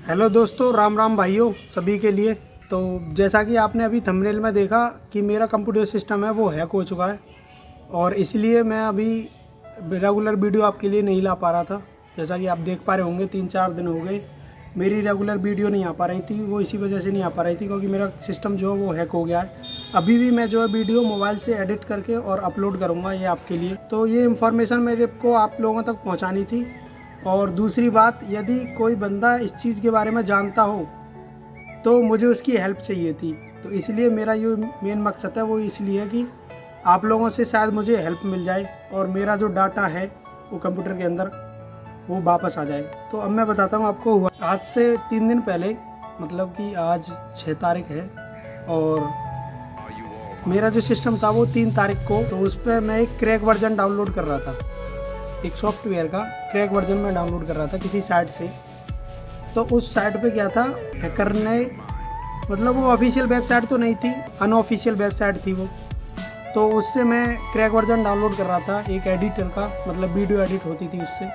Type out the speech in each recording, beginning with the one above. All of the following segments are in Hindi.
हेलो दोस्तों, राम राम भाइयों सभी के लिए। तो जैसा कि आपने अभी थंबनेल में देखा कि मेरा कंप्यूटर सिस्टम है वो हैक हो चुका है और इसलिए मैं अभी रेगुलर वीडियो आपके लिए नहीं ला पा रहा था। जैसा कि आप देख पा रहे होंगे 3-4 दिन हो गए मेरी रेगुलर वीडियो नहीं आ पा रही थी। वो इसी वजह से नहीं आ पा रही थी क्योंकि मेरा सिस्टम जो है वो हैक हो गया है। अभी भी मैं जो है वीडियो मोबाइल से एडिट करके और अपलोड करूँगा ये आपके लिए। तो ये इन्फॉर्मेशन मेरे को आप लोगों तक पहुँचानी थी। और दूसरी बात, यदि कोई बंदा इस चीज़ के बारे में जानता हो तो मुझे उसकी हेल्प चाहिए थी। तो इसलिए मेरा ये मेन मकसद है वो इसलिए है कि आप लोगों से शायद मुझे हेल्प मिल जाए और मेरा जो डाटा है वो कंप्यूटर के अंदर वो वापस आ जाए। तो अब मैं बताता हूँ आपको। हुआ आज से 3 दिन पहले, मतलब कि आज 6 तारीख है और मेरा जो सिस्टम था वो 3 तारीख को, तो उस पर मैं एक क्रैक वर्जन डाउनलोड कर रहा था। एक सॉफ्टवेयर का क्रैक वर्जन में डाउनलोड कर रहा था किसी साइट से। तो उस साइट पे क्या था, हैकर ने, मतलब वो ऑफिशियल वेबसाइट तो नहीं थी, अनऑफिशियल वेबसाइट थी वो। तो उससे मैं क्रैक वर्जन डाउनलोड कर रहा था एक एडिटर का, मतलब वीडियो एडिट होती थी उससे,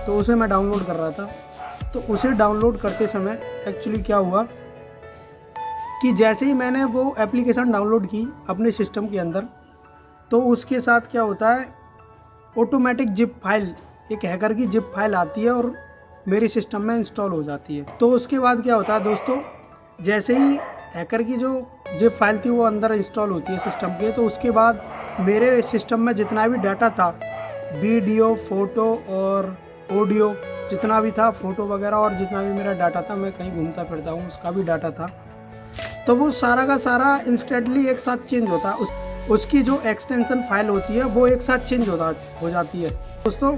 तो उसे मैं डाउनलोड कर रहा था। तो उसे डाउनलोड करते समय एक्चुअली क्या हुआ कि जैसे ही मैंने वो एप्लीकेशन डाउनलोड की अपने सिस्टम के अंदर, तो उसके साथ क्या होता है, ऑटोमेटिक जिप फाइल, एक हैकर की जिप फाइल आती है और मेरे सिस्टम में इंस्टॉल हो जाती है। तो उसके बाद क्या होता है दोस्तों, जैसे ही हैकर की जो जिप फाइल थी वो अंदर इंस्टॉल होती है सिस्टम के, तो उसके बाद मेरे सिस्टम में जितना भी डाटा था, वीडियो, फ़ोटो और ऑडियो, जितना भी था, फ़ोटो वगैरह और जितना भी मेरा डाटा था, मैं कहीं घूमता फिरता हूँ उसका भी डाटा था, तो वो सारा का सारा इंस्टेंटली एक साथ चेंज होता है। उसकी जो एक्सटेंशन फाइल होती है वो एक साथ चेंज हो जाती है दोस्तों।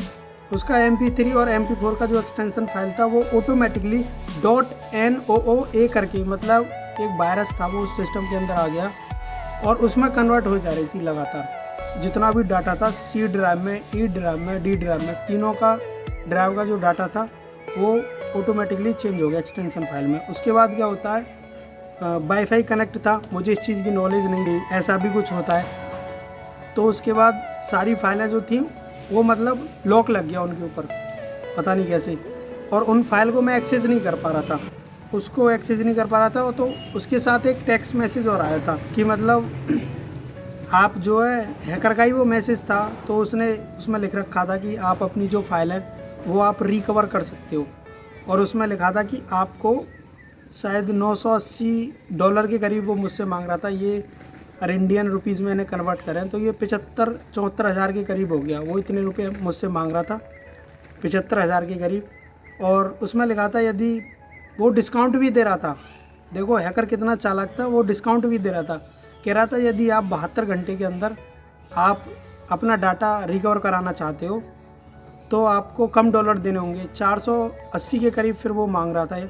उसका MP3 और MP4 का जो एक्सटेंशन फाइल था वो ऑटोमेटिकली .NOOA करके, मतलब एक वायरस था वो उस सिस्टम के अंदर आ गया और उसमें कन्वर्ट हो जा रही थी लगातार। जितना भी डाटा था C ड्राइव में, E ड्राइव में, D ड्राइव में, तीनों का ड्राइव का जो डाटा था वो ऑटोमेटिकली चेंज हो गया एक्सटेंशन फाइल में। उसके बाद क्या होता है, वाईफाई कनेक्ट था, मुझे इस चीज़ की नॉलेज नहीं थी, ऐसा भी कुछ होता है। तो उसके बाद सारी फाइलें जो थी वो मतलब लॉक लग गया उनके ऊपर, पता नहीं कैसे, और उन फाइल को मैं एक्सेस नहीं कर पा रहा था, उसको एक्सेस नहीं कर पा रहा था। तो उसके साथ एक टेक्स्ट मैसेज और आया था कि मतलब आप जो है, हैकर का ही वो मैसेज था, तो उसने उसमें लिख रखा था कि आप अपनी जो फाइल है वो आप रिकवर कर सकते हो। और उसमें लिखा था कि आपको शायद $980 के करीब वो मुझसे मांग रहा था। ये इंडियन रुपीज़ में इन्हें कन्वर्ट करें तो ये 75-74 हज़ार के करीब हो गया। वो इतने रुपए मुझसे मांग रहा था, 75 हज़ार के करीब। और उसमें लिखा था यदि वो डिस्काउंट भी दे रहा था, देखो हैकर कितना चालाक था, वो डिस्काउंट भी दे रहा था। कह रहा था यदि आप 72 घंटे के अंदर आप अपना डाटा रिकवर कराना चाहते हो तो आपको कम डॉलर देने होंगे। 480 के करीब फिर वो मांग रहा था ये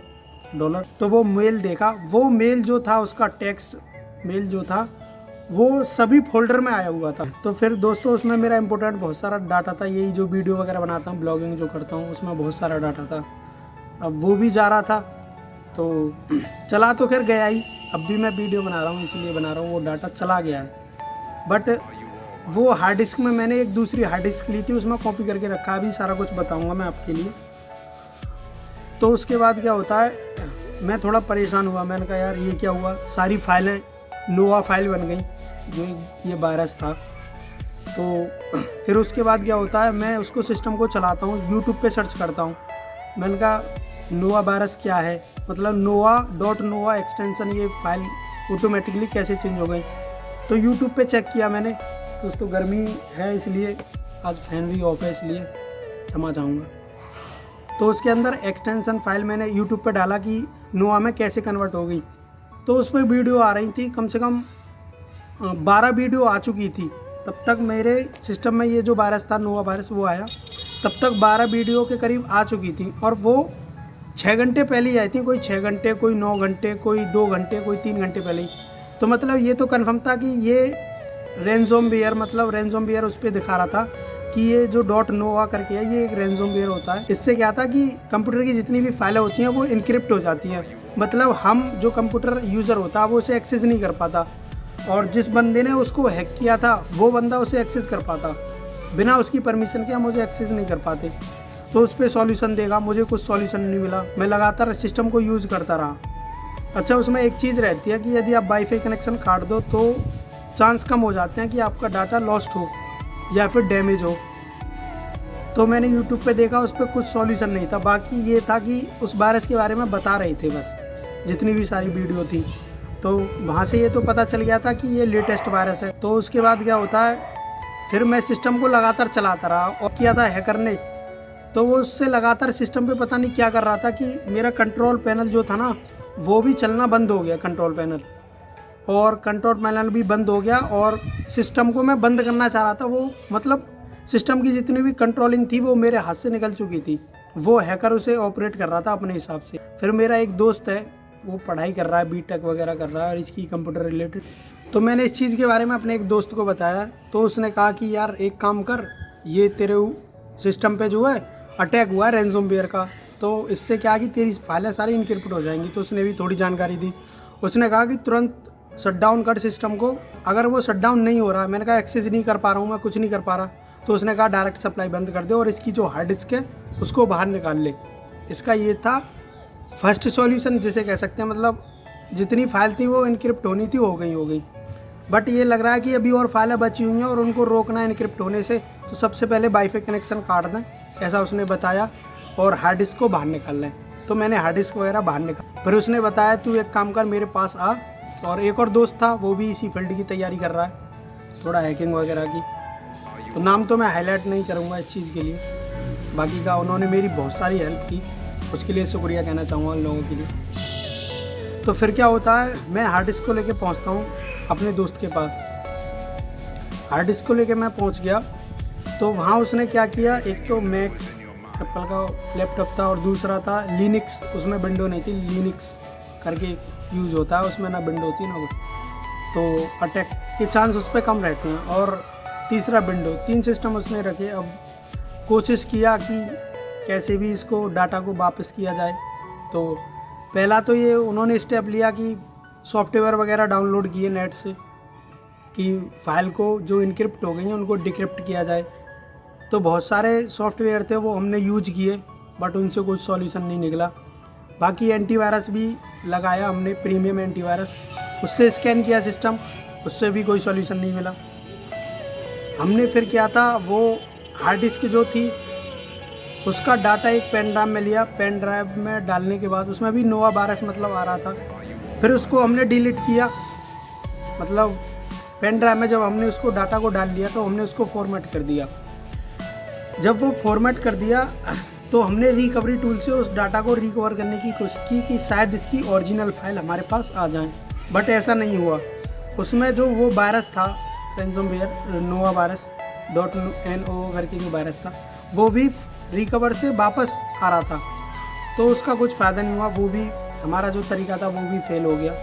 डॉलर। तो वो मेल देखा, वो मेल जो था, उसका टेक्स्ट मेल जो था वो सभी फोल्डर में आया हुआ था। तो फिर दोस्तों उसमें मेरा इंपॉर्टेंट बहुत सारा डाटा था, यही जो वीडियो वगैरह बनाता हूँ, ब्लॉगिंग जो करता हूँ, उसमें बहुत सारा डाटा था। अब वो भी जा रहा था, तो चला तो खैर गया ही। अब भी मैं वीडियो बना रहा हूँ इसलिए बना रहा हूँ, वो डाटा चला गया है। बट वो हार्ड डिस्क में मैंने एक दूसरी हार्ड डिस्क ली थी, उसमें कॉपी करके रखा, अभी सारा कुछ बताऊँगा मैं आपके लिए। तो उसके बाद क्या होता है, मैं थोड़ा परेशान हुआ, मैंने कहा यार ये क्या हुआ, सारी फाइलें नोआ फाइल बन गई जो ये वायरस था। तो फिर उसके बाद क्या होता है, मैं उसको सिस्टम को चलाता हूँ, यूट्यूब पे सर्च करता हूँ। मैंने कहा नोआ वायरस क्या है, मतलब नोआ एक्सटेंशन, ये फाइल ऑटोमेटिकली कैसे चेंज हो गई। तो यूट्यूब पे चेक किया मैंने। दोस्तों गर्मी है इसलिए आज फैन भी ऑफ है, इसलिए क्षमा चाहूँगा। तो उसके अंदर एक्सटेंशन फाइल मैंने यूट्यूब पे डाला कि नोआ में कैसे कन्वर्ट हो गई। तो उस पर वीडियो आ रही थी, कम से कम 12 वीडियो आ चुकी थी। तब तक मेरे सिस्टम में ये जो वायरस था, नोआ वायरस, वो आया, तब तक 12 वीडियो के करीब आ चुकी थी। और वो 6 घंटे पहले ही आई थी, कोई 6 घंटे, कोई 9 घंटे, कोई 2 घंटे, कोई 3 घंटे पहले ही। तो मतलब ये तो कन्फर्म था कि ये रैनसमवेयर, मतलब रैनसमवेयर उस पर दिखा रहा था कि ये जो .NOAA करके है ये एक रैनसमवेयर होता है। इससे क्या था कि कंप्यूटर की जितनी भी फाइलें होती हैं वो इनक्रिप्ट हो जाती हैं, मतलब हम जो कंप्यूटर यूज़र होता है वो उसे एक्सेस नहीं कर पाता, और जिस बंदे ने उसको हैक किया था वो बंदा उसे एक्सेस कर पाता। बिना उसकी परमिशन के हम उसे एक्सेस नहीं कर पाते। तो उस पर सॉल्यूशन देगा, मुझे कुछ सॉल्यूशन नहीं मिला। मैं लगातार सिस्टम को यूज़ करता रहा। अच्छा, उसमें एक चीज़ रहती है कि यदि आप वाईफाई कनेक्शन काट दो तो चांस कम हो जाते हैं कि आपका डाटा लॉस्ट हो या फिर डैमेज हो। तो मैंने यूट्यूब पे देखा, उस पर कुछ सॉल्यूशन नहीं था। बाकी ये था कि उस वायरस के बारे में बता रहे थे बस, जितनी भी सारी वीडियो थी। तो वहाँ से ये तो पता चल गया था कि ये लेटेस्ट वायरस है। तो उसके बाद क्या होता है, फिर मैं सिस्टम को लगातार चलाता रहा और किया था हैकर ने, तो वो उससे लगातार सिस्टम पे पता नहीं क्या कर रहा था कि मेरा कंट्रोल पैनल जो था ना वो भी चलना बंद हो गया, कंट्रोल पैनल भी बंद हो गया। और सिस्टम को मैं बंद करना चाह रहा था, वो मतलब सिस्टम की जितनी भी कंट्रोलिंग थी वो मेरे हाथ से निकल चुकी थी। वो हैकर उसे ऑपरेट कर रहा था अपने हिसाब से। फिर मेरा एक दोस्त है, वो पढ़ाई कर रहा है, बीटेक वगैरह कर रहा है और इसकी कंप्यूटर रिलेटेड। तो मैंने इस चीज़ के बारे में अपने एक दोस्त को बताया, तो उसने कहा कि यार एक काम कर, ये तेरे सिस्टम पे जो है अटैक हुआ है रैंसमवेयर का, तो इससे क्या कि तेरी फाइलें सारी इनक्रिप्ट हो जाएंगी। तो उसने भी थोड़ी जानकारी दी। उसने कहा कि तुरंत शट डाउन कर सिस्टम को। अगर वो शट डाउन नहीं हो रहा, मैंने कहा एक्सेस नहीं कर पा रहा हूँ मैं, कुछ नहीं कर पा रहा, तो उसने कहा डायरेक्ट सप्लाई बंद कर दे और इसकी जो हार्ड डिस्क है उसको बाहर निकाल ले। इसका ये था फर्स्ट सॉल्यूशन जिसे कह सकते हैं। मतलब जितनी फाइल थी वो इनक्रिप्ट होनी थी, हो गई। बट ये लग रहा है कि अभी और फाइलें बची हुई हैं और उनको रोकना है इनक्रिप्ट होने से। तो सबसे पहले वाईफाई कनेक्शन काट दें, ऐसा उसने बताया, और हार्ड डिस्क को बाहर निकाल लें। तो मैंने हार्ड डिस्क वगैरह बाहर निकाल। फिर उसने बताया तू एक काम कर, मेरे पास आ। और एक और दोस्त था, वो भी इसी फील्ड की तैयारी कर रहा है, थोड़ा हैकिंग वगैरह की। तो नाम तो मैं हाईलाइट नहीं करूँगा इस चीज़ के लिए। बाकी का उन्होंने मेरी बहुत सारी हेल्प की, उसके लिए शुक्रिया कहना चाहूँगा उन लोगों के लिए। तो फिर क्या होता है, मैं हार्ड डिस्क को लेके पहुँचता हूँ अपने दोस्त के पास। हार्ड डिस्क को लेके मैं पहुँच गया, तो वहाँ उसने क्या किया, एक तो मैक एप्पल का लैपटॉप था और दूसरा था लिनक्स। उसमें विंडो नहीं थी, लिनक्स करके यूज़ होता है, उसमें ना विंडो होती ना वो, तो अटैक के चांस उस पर कम रहते हैं। और तीसरा विंडो, 3 सिस्टम उसने रखे। अब कोशिश किया कि कैसे भी इसको डाटा को वापस किया जाए। तो पहला तो ये उन्होंने स्टेप लिया कि सॉफ्टवेयर वगैरह डाउनलोड किए नेट से कि फ़ाइल को जो इनक्रिप्ट हो गई हैं उनको डिक्रिप्ट किया जाए। तो बहुत सारे सॉफ्टवेयर थे वो हमने यूज किए, बट उनसे कोई सॉल्यूशन नहीं निकला। बाकी एंटीवायरस भी लगाया हमने, प्रीमियम एंटीवायरस, उससे स्कैन किया सिस्टम, उससे भी कोई सॉल्यूशन नहीं मिला। हमने फिर क्या था, वो हार्ड डिस्क जो थी उसका डाटा एक पेन ड्राइव में लिया। पेन ड्राइव में डालने के बाद उसमें भी नोवा वायरस मतलब आ रहा था। फिर उसको हमने डिलीट किया। मतलब पेन ड्राइव में जब हमने उसको डाटा को डाल लिया तो हमने उसको फॉर्मेट कर दिया। जब वो फॉर्मेट कर दिया तो हमने रिकवरी टूल से उस डाटा को रिकवर करने की कोशिश की कि शायद इसकी ओरिजिनल फाइल हमारे पास आ जाए, बट ऐसा नहीं हुआ। उसमें जो वो वायरस था रैंसमवेयर, नोवा वायरस .no करके जो वायरस था, वो भी रिकवर से वापस आ रहा था। तो उसका कुछ फ़ायदा नहीं हुआ, वो भी हमारा जो तरीका था वो भी फेल हो गया।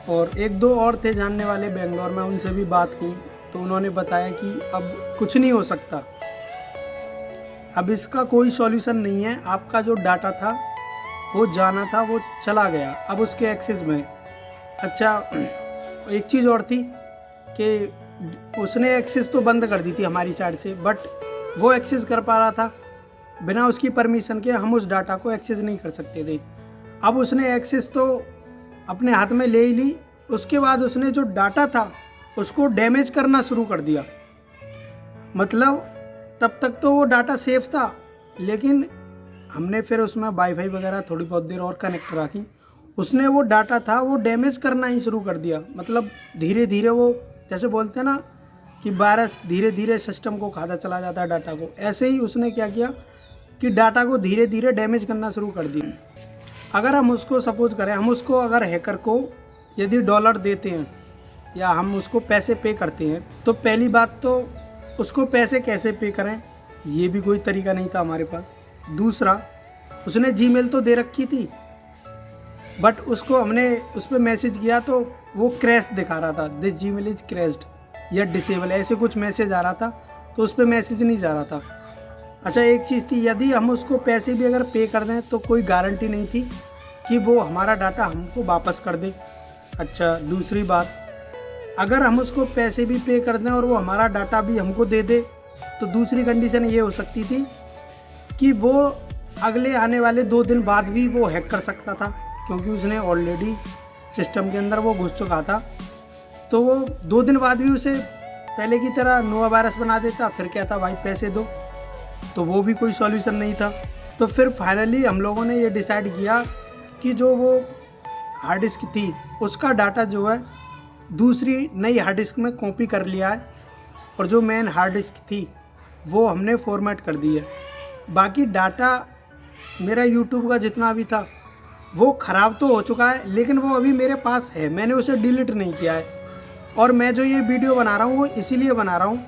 और 1-2 और थे जानने वाले बेंगलोर में, उनसे भी बात की तो उन्होंने बताया कि अब कुछ नहीं हो सकता, अब इसका कोई सॉल्यूशन नहीं है। आपका जो डाटा था वो जाना था, वो चला गया, अब उसके एक्सेस में। अच्छा, एक चीज़ और थी कि उसने एक्सेस तो बंद कर दी थी हमारी साइड से, बट वो एक्सेस कर पा रहा था बिना उसकी परमिशन के। हम उस डाटा को एक्सेस नहीं कर सकते थे। अब उसने एक्सेस तो अपने हाथ में ले ही ली, उसके बाद उसने जो डाटा था उसको डैमेज करना शुरू कर दिया। मतलब तब तक तो वो डाटा सेफ था, लेकिन हमने फिर उसमें वाईफाई वगैरह थोड़ी बहुत देर और कनेक्ट रखी, उसने वो डाटा था वो डैमेज करना ही शुरू कर दिया। मतलब धीरे धीरे वो, जैसे बोलते हैं ना कि वायरस धीरे धीरे सिस्टम को खाता चला जाता है डाटा को, ऐसे ही उसने क्या किया कि डाटा को धीरे धीरे डैमेज करना शुरू कर दिया। अगर हम उसको सपोज करें, हम उसको अगर हैकर को यदि $, देते हैं या हम उसको पैसे पे करते हैं, तो पहली बात तो उसको पैसे कैसे पे करें ये भी कोई तरीका नहीं था हमारे पास। दूसरा, उसने जीमेल तो दे रखी थी, बट उसको हमने उस पर मैसेज किया तो वो क्रैश दिखा रहा था, दिस जीमेल इज क्रैश्ड या डिसेबल, ऐसे कुछ मैसेज आ रहा था, तो उस पर मैसेज नहीं जा रहा था। अच्छा, एक चीज़ थी, यदि हम उसको पैसे भी अगर पे कर दें तो कोई गारंटी नहीं थी कि वो हमारा डाटा हमको वापस कर दे। अच्छा, दूसरी बात, अगर हम उसको पैसे भी पे कर दें और वो हमारा डाटा भी हमको दे दे, तो दूसरी कंडीशन ये हो सकती थी कि वो अगले आने वाले 2 दिन बाद भी वो हैक कर सकता था, क्योंकि उसने ऑलरेडी सिस्टम के अंदर वो घुस चुका था। तो वो 2 दिन बाद भी उसे पहले की तरह नोवा वायरस बना देता, फिर कहता भाई पैसे दो, तो वो भी कोई सॉल्यूशन नहीं था। तो फिर फाइनली हम लोगों ने ये डिसाइड किया कि जो वो हार्ड डिस्क थी उसका डाटा जो है दूसरी नई हार्ड डिस्क में कॉपी कर लिया है, और जो मेन हार्ड डिस्क थी वो हमने फॉर्मेट कर दी है। बाकी डाटा मेरा यूट्यूब का जितना भी था वो ख़राब तो हो चुका है, लेकिन वो अभी मेरे पास है, मैंने उसे डिलीट नहीं किया है। और मैं जो ये वीडियो बना रहा हूँ वो इसीलिए बना रहा हूँ,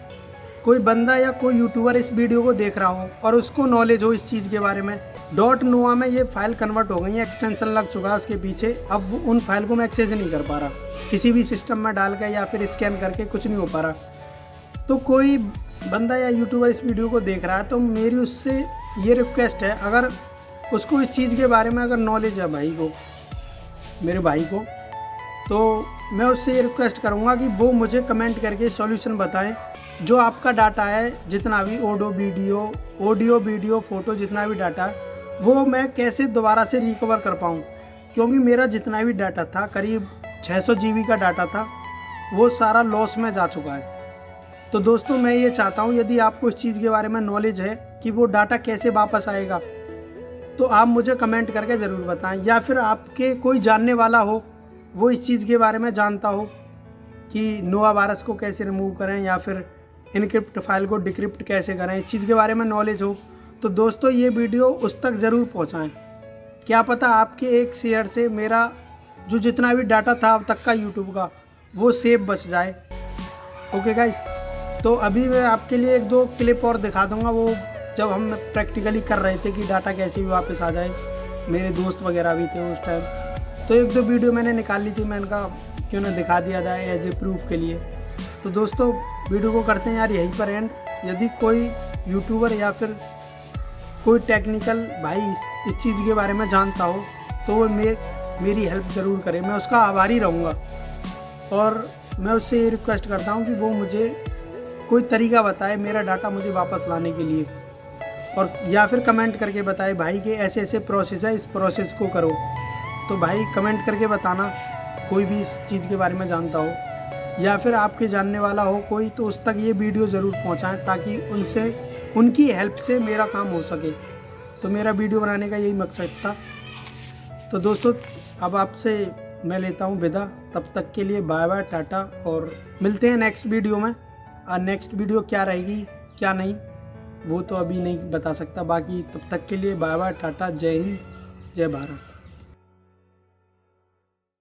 कोई बंदा या कोई यूट्यूबर इस वीडियो को देख रहा हो और उसको नॉलेज हो इस चीज़ के बारे में। .nova में ये फाइल कन्वर्ट हो गई है, एक्सटेंशन लग चुका है उसके पीछे। अब वो उन फाइल को मैं एक्सेस नहीं कर पा रहा, किसी भी सिस्टम में डाल के या फिर स्कैन करके कुछ नहीं हो पा रहा। तो कोई बंदा या यूट्यूबर इस वीडियो को देख रहा है तो मेरी उससे ये रिक्वेस्ट है, अगर उसको इस चीज़ के बारे में अगर नॉलेज है भाई को, मेरे भाई को, तो मैं उससे ये रिक्वेस्ट करूँगा कि वो मुझे कमेंट करके सॉल्यूशन बताएं। जो आपका डाटा है जितना भी ऑडियो वीडियो फ़ोटो जितना भी डाटा है वो मैं कैसे दोबारा से रिकवर कर पाऊँ, क्योंकि मेरा जितना भी डाटा था करीब 600 GB का डाटा था, वो सारा लॉस में जा चुका है। तो दोस्तों मैं ये चाहता हूँ, यदि आपको इस चीज़ के बारे में नॉलेज है कि वो डाटा कैसे वापस आएगा, तो आप मुझे कमेंट करके ज़रूर बताएं, या फिर आपके कोई जानने वाला हो वो इस चीज़ के बारे में जानता हो कि नोवा वायरस को कैसे रिमूव करें या फिर इनक्रिप्ट फाइल को डिक्रिप्ट कैसे करें, इस चीज़ के बारे में नॉलेज हो, तो दोस्तों ये वीडियो उस तक ज़रूर पहुंचाएं। क्या पता आपके एक शेयर से मेरा जो जितना भी डाटा था अब तक का यूट्यूब का वो सेव बच जाए। ओके गाइस, तो अभी मैं आपके लिए 1-2 क्लिप और दिखा दूंगा, वो जब हम प्रैक्टिकली कर रहे थे कि डाटा कैसे भी वापस आ जाए। मेरे दोस्त वगैरह भी थे उस टाइम, तो 1-2 वीडियो मैंने निकाल ली थी, मैंने कहा क्यों ना दिखा दिया जाए एज ए प्रूफ के लिए। तो दोस्तों वीडियो को करते हैं यार यहीं पर एंड। यदि कोई यूट्यूबर या फिर कोई टेक्निकल भाई इस चीज़ के बारे में जानता हो तो वो मेरी हेल्प ज़रूर करे, मैं उसका आभारी रहूँगा। और मैं उससे ये रिक्वेस्ट करता हूँ कि वो मुझे कोई तरीका बताए मेरा डाटा मुझे वापस लाने के लिए, और या फिर कमेंट करके बताए भाई कि ऐसे ऐसे प्रोसेस है, इस प्रोसेस को करो। तो भाई कमेंट करके बताना, कोई भी इस चीज़ के बारे में जानता हो या फिर आपके जानने वाला हो कोई, तो उस तक ये वीडियो ज़रूर पहुंचाएं ताकि उनकी हेल्प से मेरा काम हो सके। तो मेरा वीडियो बनाने का यही मकसद था। तो दोस्तों अब आपसे मैं लेता हूँ विदा, तब तक के लिए बाय बाय, टाटा, और मिलते हैं नेक्स्ट वीडियो में। और नेक्स्ट वीडियो क्या रहेगी क्या नहीं वो तो अभी नहीं बता सकता। बाकी तब तक के लिए बाय बाय, टाटा, जय हिंद, जय भारत।